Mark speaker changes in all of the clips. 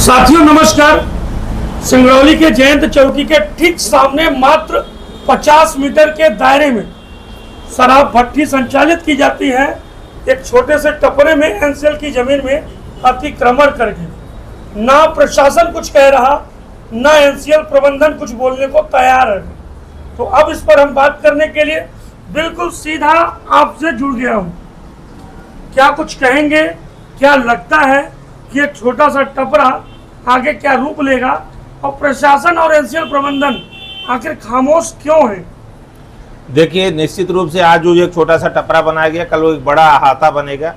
Speaker 1: साथियों नमस्कार। सिंगरौली के जयंत चौकी के ठीक सामने मात्र 50 मीटर के दायरे में शराब भट्टी संचालित की जाती है। एक छोटे से टपरे में एनसीएल की जमीन में अतिक्रमण करके ना प्रशासन कुछ कह रहा, ना एनसीएल प्रबंधन कुछ बोलने को तैयार है। तो अब इस पर हम बात करने के लिए बिल्कुल सीधा आपसे जुड़ गया हूँ। क्या कुछ कहेंगे, क्या लगता है कि एक छोटा सा टपरा आगे क्या रूप लेगा और प्रशासन और एनसीएल प्रबंधन आखिर खामोश क्यों है?
Speaker 2: देखिए, निश्चित रूप से आज जो एक छोटा सा टपरा बनाया गया, कल वो एक बड़ा अहाता बनेगा,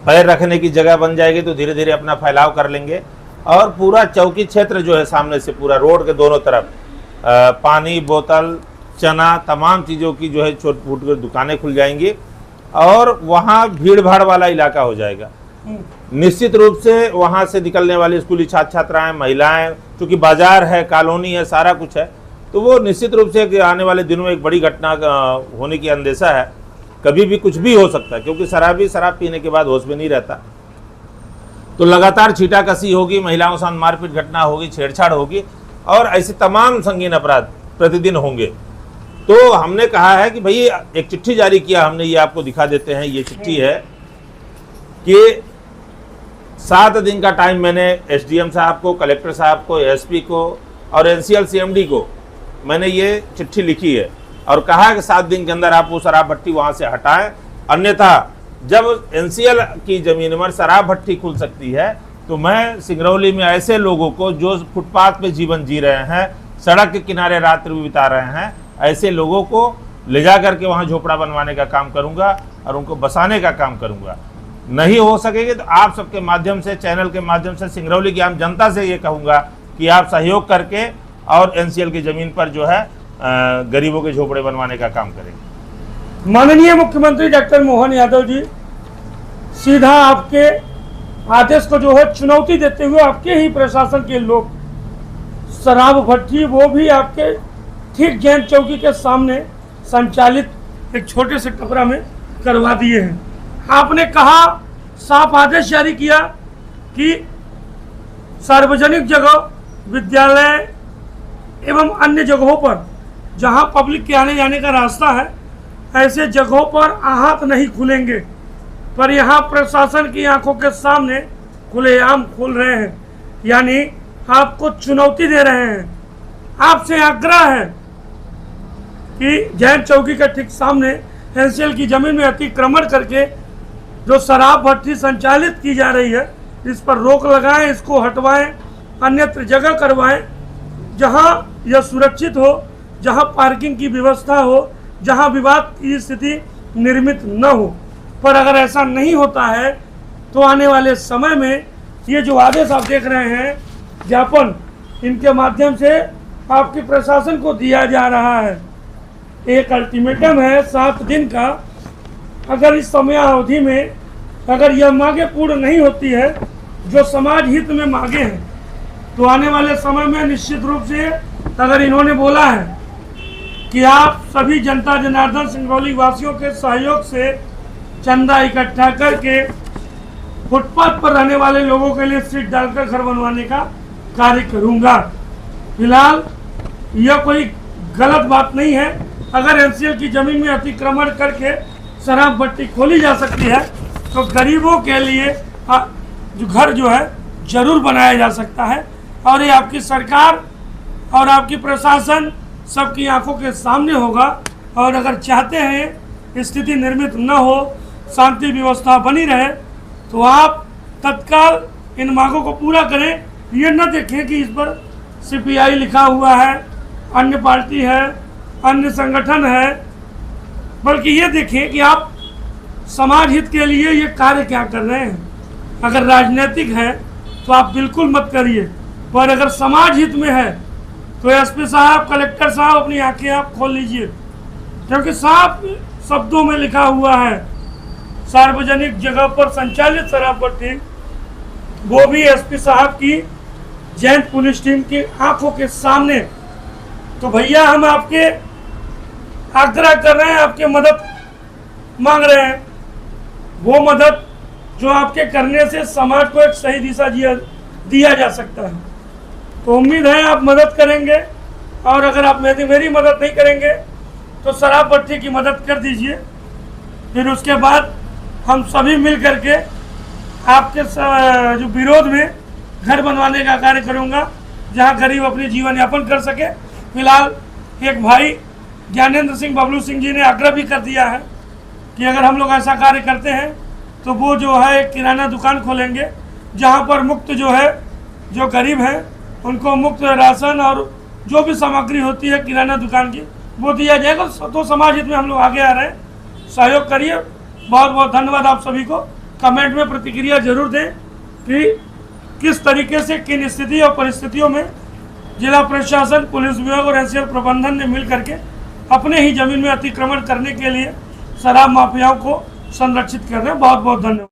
Speaker 2: पैर रखने की जगह बन जाएगी, तो धीरे धीरे अपना फैलाव कर लेंगे और पूरा चौकी क्षेत्र जो है सामने से पूरा रोड के दोनों तरफ पानी बोतल चना तमाम चीज़ों की जो है छोट फूट कर दुकानें खुल जाएंगी और वहाँ भीड़ भाड़ वाला इलाका हो जाएगा। निश्चित रूप से वहाँ से निकलने वाली स्कूली छात्र छात्राएं, महिलाएं, क्योंकि बाजार है, कॉलोनी है, सारा कुछ है, तो वो निश्चित रूप से आने वाले दिनों में एक बड़ी घटना होने की अंदेशा है। कभी भी कुछ भी हो सकता है, क्योंकि शराबी शराब पीने के बाद होश में नहीं रहता। तो लगातार छीटाकसी होगी, महिलाओं से मारपीट घटना होगी, छेड़छाड़ होगी और ऐसे तमाम संगीन अपराध प्रतिदिन होंगे। तो हमने कहा है कि भाई एक चिट्ठी जारी किया हमने, ये आपको दिखा देते हैं। ये चिट्ठी है कि 7 दिन का टाइम मैंने एसडीएम साहब को, कलेक्टर साहब को, एसपी को और एनसीएल सीएमडी को मैंने ये चिट्ठी लिखी है और कहा है कि 7 दिन के अंदर आप वो शराब भट्टी वहाँ से हटाएं, अन्यथा जब एनसीएल की ज़मीन पर शराब भट्टी खुल सकती है तो मैं सिंगरौली में ऐसे लोगों को जो फुटपाथ पे जीवन जी रहे हैं, सड़क के किनारे रात्रि बिता रहे हैं, ऐसे लोगों को ले जा करके वहाँ झोपड़ा बनवाने का काम करूँगा और उनको बसाने का काम करूँगा। नहीं हो सकेगी तो आप सबके माध्यम से, चैनल के माध्यम से सिंगरौली की आम जनता से ये कहूँगा कि आप सहयोग करके और एनसीएल की ज़मीन पर जो है गरीबों के झोपड़े बनवाने का काम करेंगे।
Speaker 1: माननीय मुख्यमंत्री डॉक्टर मोहन यादव जी सीधा आपके आदेश को जो है चुनौती देते हुए आपके ही प्रशासन के लोग शराब भट्टी, वो भी आपके ठीक जयंत चौकी के सामने संचालित एक छोटे से टपरा में करवा दिए हैं। आपने कहा, साफ आदेश जारी किया कि सार्वजनिक जगह, विद्यालय एवं अन्य जगहों पर जहां पब्लिक के आने जाने का रास्ता है, ऐसे जगहों पर आहत नहीं खुलेंगे, पर यहां प्रशासन की आंखों के सामने खुलेआम खुल रहे हैं। यानी आपको चुनौती दे रहे हैं। आपसे आग्रह है कि जयंत चौकी के ठीक सामने एनसीएल की जमीन में अतिक्रमण करके जो शराब भट्टी संचालित की जा रही है, इस पर रोक लगाएं, इसको हटवाएं, अन्यत्र जगह करवाएं जहां यह सुरक्षित हो, जहां पार्किंग की व्यवस्था हो, जहां विवाद की स्थिति निर्मित न हो। पर अगर ऐसा नहीं होता है तो आने वाले समय में ये जो आदेश आप देख रहे हैं, ज्ञापन, इनके माध्यम से आपके प्रशासन को दिया जा रहा है। एक अल्टीमेटम है 7 दिन का। अगर इस समय अवधि में अगर यह मांगे पूर्ण नहीं होती है जो समाज हित में मांगे हैं, तो आने वाले समय में निश्चित रूप से, अगर इन्होंने बोला है कि आप सभी जनता जनार्दन सिंगरौली वासियों के सहयोग से चंदा इकट्ठा करके फुटपाथ पर रहने वाले लोगों के लिए सीट डालकर घर बनवाने का कार्य करूंगा। फिलहाल यह कोई गलत बात नहीं है। अगर एनसीएल की जमीन में अतिक्रमण करके शराब भट्टी खोली जा सकती है तो गरीबों के लिए जो घर जो है जरूर बनाया जा सकता है। और ये आपकी सरकार और आपकी प्रशासन सबकी आंखों के सामने होगा। और अगर चाहते हैं स्थिति निर्मित न हो, शांति व्यवस्था बनी रहे, तो आप तत्काल इन मांगों को पूरा करें। ये न देखें कि इस पर सीपीआई लिखा हुआ है, अन्य पार्टी है, अन्य संगठन है, बल्कि ये देखें कि आप समाज हित के लिए ये कार्य क्या कर रहे हैं। अगर राजनीतिक है तो आप बिल्कुल मत करिए, पर अगर समाज हित में है तो एसपी साहब, कलेक्टर साहब, अपनी आंखें आप खोल लीजिए, क्योंकि साफ शब्दों में लिखा हुआ है सार्वजनिक जगह पर संचालित शराब भट्टी, वो भी एसपी साहब की जयंत पुलिस टीम की आंखों के सामने। तो भैया हम आपके आग्रह कर रहे हैं, आपके मदद मांग रहे हैं। वो मदद जो आपके करने से समाज को एक सही दिशा दिया जा सकता है। तो उम्मीद है आप मदद करेंगे, और अगर आप मेरी मदद नहीं करेंगे तो शराब भट्टी की मदद कर दीजिए। फिर उसके बाद हम सभी मिल करके आपके जो विरोध में घर बनवाने का कार्य करूँगा, जहाँ गरीब अपनी जीवन यापन कर सके। फिलहाल एक भाई ज्ञानेंद्र सिंह बबलू सिंह जी ने आग्रह भी कर दिया है कि अगर हम लोग ऐसा कार्य करते हैं तो वो जो है एक किराना दुकान खोलेंगे, जहाँ पर मुफ्त जो है जो गरीब हैं उनको मुफ्त राशन और जो भी सामग्री होती है किराना दुकान की वो दिया जाएगा। तो समाज हित में हम लोग आगे आ रहे हैं, सहयोग करिए। बहुत बहुत धन्यवाद आप सभी को। कमेंट में प्रतिक्रिया जरूर दें कि किस तरीके से किन स्थिति और परिस्थितियों में जिला प्रशासन, पुलिस विभाग और एनसीएल प्रबंधन ने मिल करके अपने ही जमीन में अतिक्रमण करने के लिए शराब माफियाओं को संरक्षित कर रहे हैं। बहुत बहुत धन्यवाद।